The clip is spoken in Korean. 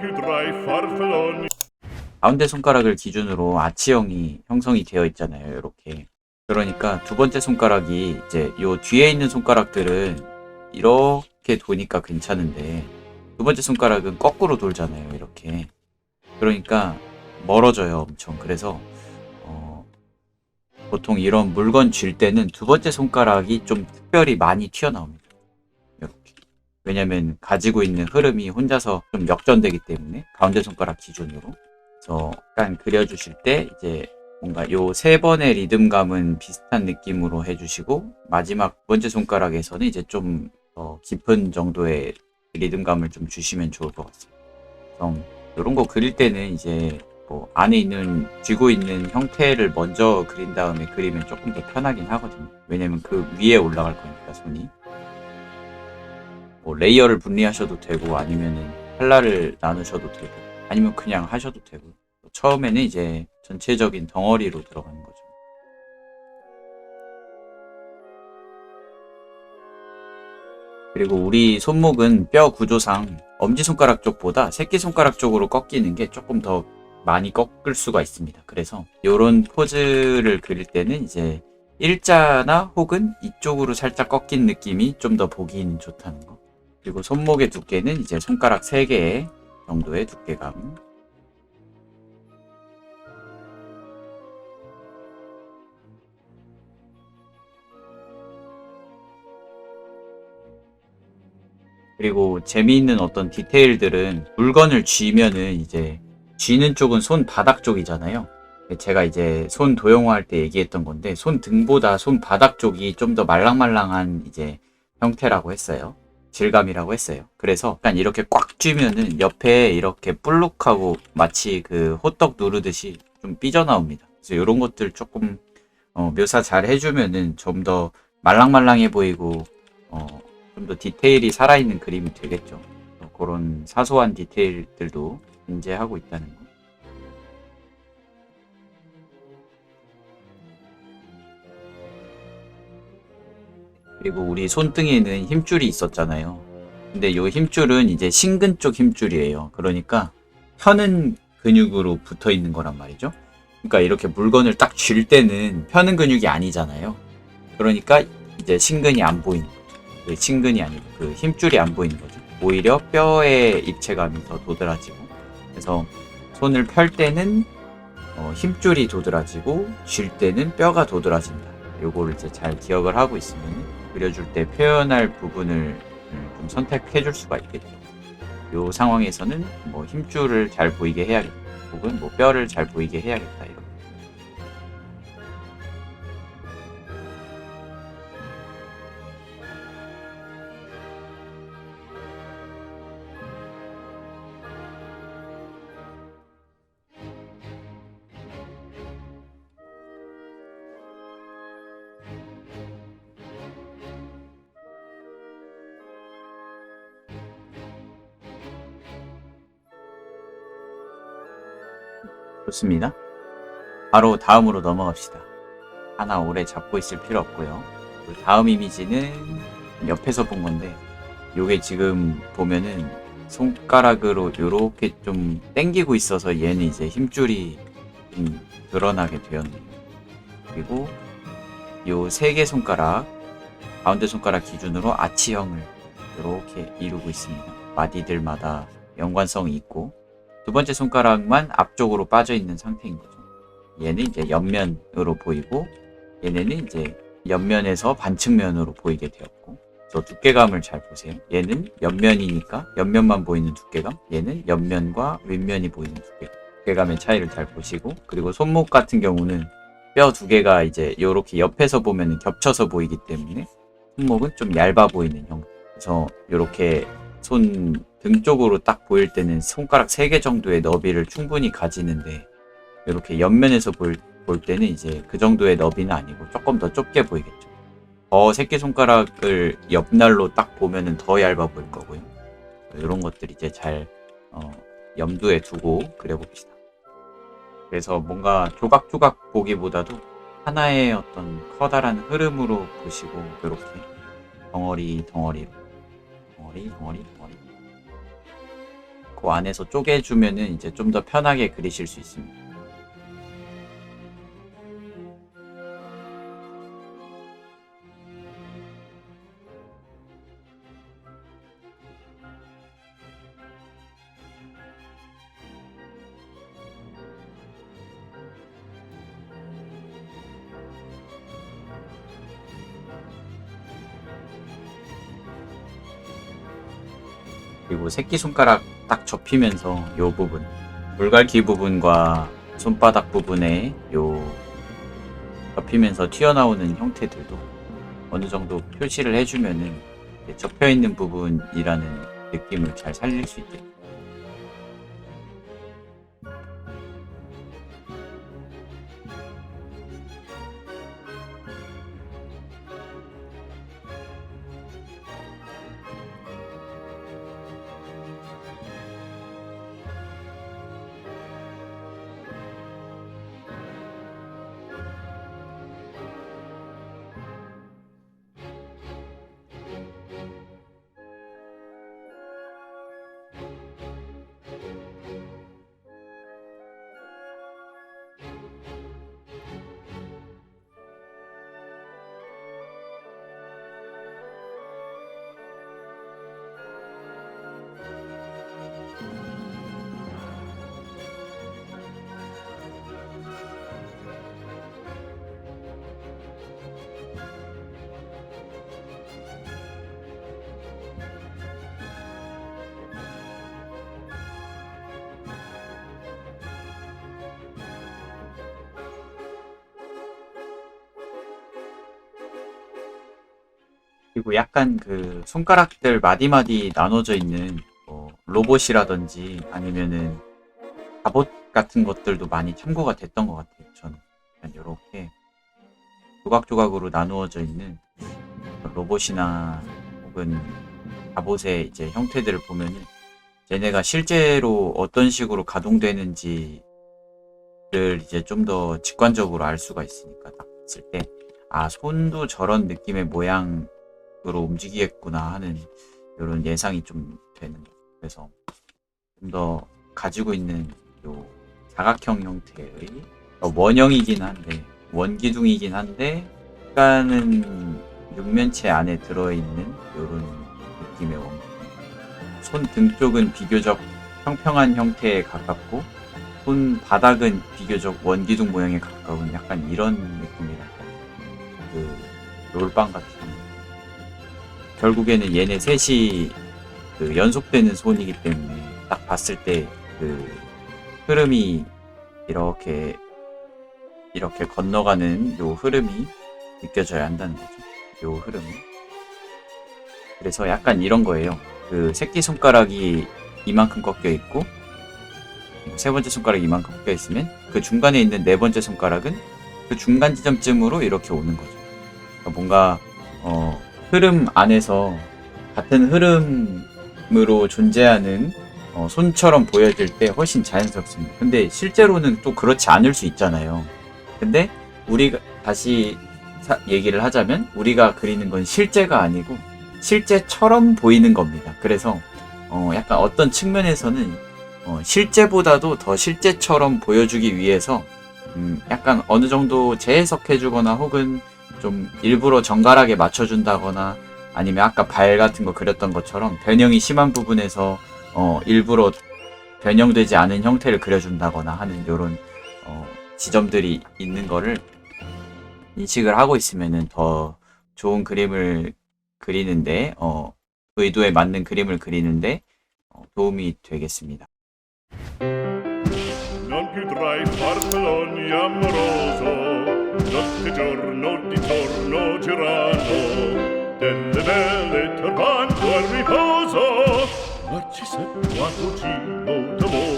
più tra i farfalloni. 가운데 손가락을 기준으로 아치형이 형성이 되어 있잖아요. 이렇게. 그러니까 두 번째 손가락이 이제 요 뒤에 있는 손가락들은 이렇게 도니까 괜찮은데 두 번째 손가락은 거꾸로 돌잖아요. 이렇게. 그러니까 멀어져요. 엄청. 그래서 보통 이런 물건 쥘 때는 두 번째 손가락이 좀 특별히 많이 튀어나옵니다. 이렇게. 왜냐면 가지고 있는 흐름이 혼자서 좀 역전되기 때문에 가운데 손가락 기준으로. 그래서 약간 그려주실 때 이제 뭔가 요 세 번의 리듬감은 비슷한 느낌으로 해주시고 마지막 두 번째 손가락에서는 이제 좀 더 깊은 정도의 리듬감을 좀 주시면 좋을 것 같습니다. 그래서 이런 거 그릴 때는 이제 뭐 안에 있는 쥐고 있는 형태를 먼저 그린 다음에 그리면 조금 더 편하긴 하거든요. 왜냐면 그 위에 올라갈 거니까 손이. 뭐 레이어를 분리하셔도 되고 아니면은 칼라를 나누셔도 되고 아니면 그냥 하셔도 되고 처음에는 이제 전체적인 덩어리로 들어가는 거죠. 그리고 우리 손목은 뼈 구조상 엄지손가락 쪽보다 새끼손가락 쪽으로 꺾이는 게 조금 더 많이 꺾을 수가 있습니다. 그래서 이런 포즈를 그릴 때는 이제 일자나 혹은 이쪽으로 살짝 꺾인 느낌이 좀 더 보기는 좋다는 거. 그리고 손목의 두께는 이제 손가락 3개 정도의 두께감. 그리고 재미있는 어떤 디테일들은 물건을 쥐면은 이제 쥐는 쪽은 손 바닥 쪽이잖아요. 제가 이제 손 도형화할 때 얘기했던 건데 손 등보다 손 바닥 쪽이 좀 더 말랑말랑한 이제 형태라고 했어요. 질감이라고 했어요. 그래서 약간 이렇게 꽉 쥐면은 옆에 이렇게 볼록하고 마치 그 호떡 누르듯이 좀 삐져나옵니다. 그래서 이런 것들 조금 묘사 잘 해주면은 좀 더 말랑말랑해 보이고 좀 더 디테일이 살아있는 그림이 되겠죠. 그런 사소한 디테일들도 인지하고 있다는 거. 그리고 우리 손등에는 힘줄이 있었잖아요. 근데 이 힘줄은 이제 신근 쪽 힘줄이에요. 그러니까 펴는 근육으로 붙어 있는 거란 말이죠. 그러니까 이렇게 물건을 딱 쥘 때는 펴는 근육이 아니잖아요. 그러니까 이제 신근이 안 보이는 거죠. 그 신근이 아니고 그 힘줄이 안 보이는 거죠. 오히려 뼈의 입체감이 더 도드라지고 그래서 손을 펼 때는 힘줄이 도드라지고 쥘 때는 뼈가 도드라진다. 요거를 이제 잘 기억을 하고 있으면 그려줄 때 표현할 부분을 좀 선택해 줄 수가 있겠죠. 요 상황에서는 뭐 힘줄을 잘 보이게 해야겠다. 혹은 뭐 뼈를 잘 보이게 해야겠다. 이런. 좋습니다. 바로 다음으로 넘어갑시다. 하나 오래 잡고 있을 필요 없고요. 다음 이미지는 옆에서 본 건데 요게 지금 보면은 손가락으로 요렇게 좀 당기고 있어서 얘는 이제 힘줄이 좀 드러나게 되었네요. 그리고 요 3개 손가락 가운데 손가락 기준으로 아치형을 이렇게 이루고 있습니다. 마디들마다 연관성이 있고 두 번째 손가락만 앞쪽으로 빠져 있는 상태인 거죠. 얘는 이제 옆면으로 보이고 얘네는 이제 옆면에서 반측면으로 보이게 되었고 그래서 두께감을 잘 보세요. 얘는 옆면이니까 옆면만 보이는 두께감, 얘는 옆면과 윗면이 보이는 두께감의 차이를 잘 보시고 그리고 손목 같은 경우는 뼈 2개가 이제 이렇게 옆에서 보면 겹쳐서 보이기 때문에 손목은 좀 얇아 보이는 형태. 그래서 이렇게 손 등 쪽으로 딱 보일 때는 손가락 3개 정도의 너비를 충분히 가지는데 이렇게 옆면에서 볼 때는 이제 그 정도의 너비는 아니고 조금 더 좁게 보이겠죠. 더 새끼손가락을 옆날로 딱 보면은 더 얇아 보일 거고요. 이런 것들 이제 잘 염두에 두고 그려봅시다. 그래서 뭔가 조각조각 보기보다도 하나의 어떤 커다란 흐름으로 보시고 이렇게 덩어리 그 안에서 쪼개주면은 이제 좀 더 편하게 그리실 수 있습니다. 그리고 새끼손가락 딱 접히면서 요 부분, 물갈기 부분과 손바닥 부분에 요 접히면서 튀어나오는 형태들도 어느 정도 표시를 해주면은 접혀있는 부분이라는 느낌을 잘 살릴 수 있게. 그리고 약간 그 손가락들 마디마디 나눠져 있는 뭐 로봇이라든지 아니면은 갑옷 같은 것들도 많이 참고가 됐던 것 같아요. 저는 이렇게 조각조각으로 나누어져 있는 로봇이나 혹은 갑옷의 이제 형태들을 보면은 얘네가 실제로 어떤 식으로 가동되는지를 이제 좀 더 직관적으로 알 수가 있으니까 딱 봤을 때 아, 손도 저런 느낌의 모양으로 움직이겠구나 하는 이런 예상이 좀 되는 거예요. 그래서 좀 더 가지고 있는 요 사각형 형태의 원형이긴 한데 원기둥이긴 한데 약간은 육면체 안에 들어있는 이런 느낌의 원기둥. 손 등 쪽은 비교적 평평한 형태에 가깝고 손 바닥은 비교적 원기둥 모양에 가까운 약간 이런 느낌이랄까. 그 롤빵 같은. 결국에는 얘네 셋이 그 연속되는 손이기 때문에 딱 봤을 때 그 흐름이 이렇게 건너가는 요 흐름이 느껴져야 한다는 거죠. 요 흐름이. 그래서 약간 이런 거예요. 그 새끼손가락이 이만큼 꺾여 있고 세 번째 손가락이 이만큼 꺾여 있으면 그 중간에 있는 네 번째 손가락은 그 중간 지점쯤으로 이렇게 오는 거죠. 그러니까 뭔가 흐름 안에서 같은 흐름으로 존재하는 손처럼 보여질 때 훨씬 자연스럽습니다. 근데 실제로는 또 그렇지 않을 수 있잖아요. 근데 우리가 다시 얘기를 하자면 우리가 그리는 건 실제가 아니고 실제처럼 보이는 겁니다. 그래서 약간 어떤 측면에서는 실제보다도 더 실제처럼 보여주기 위해서 약간 어느 정도 재해석해주거나 혹은 좀 일부러 정갈하게 맞춰준다거나 아니면 아까 발 같은 거 그렸던 것처럼 변형이 심한 부분에서 일부러 변형되지 않은 형태를 그려준다거나 하는 이런 지점들이 있는 거를 인식을 하고 있으면은 더 좋은 그림을 그리는데 의도에 맞는 그림을 그리는데 도움이 되겠습니다. Non più tra i farfalloni amoroso, notte e giorno di torno girano, delle belle turbando al riposo, ma ci seppe quattro giro d'amore.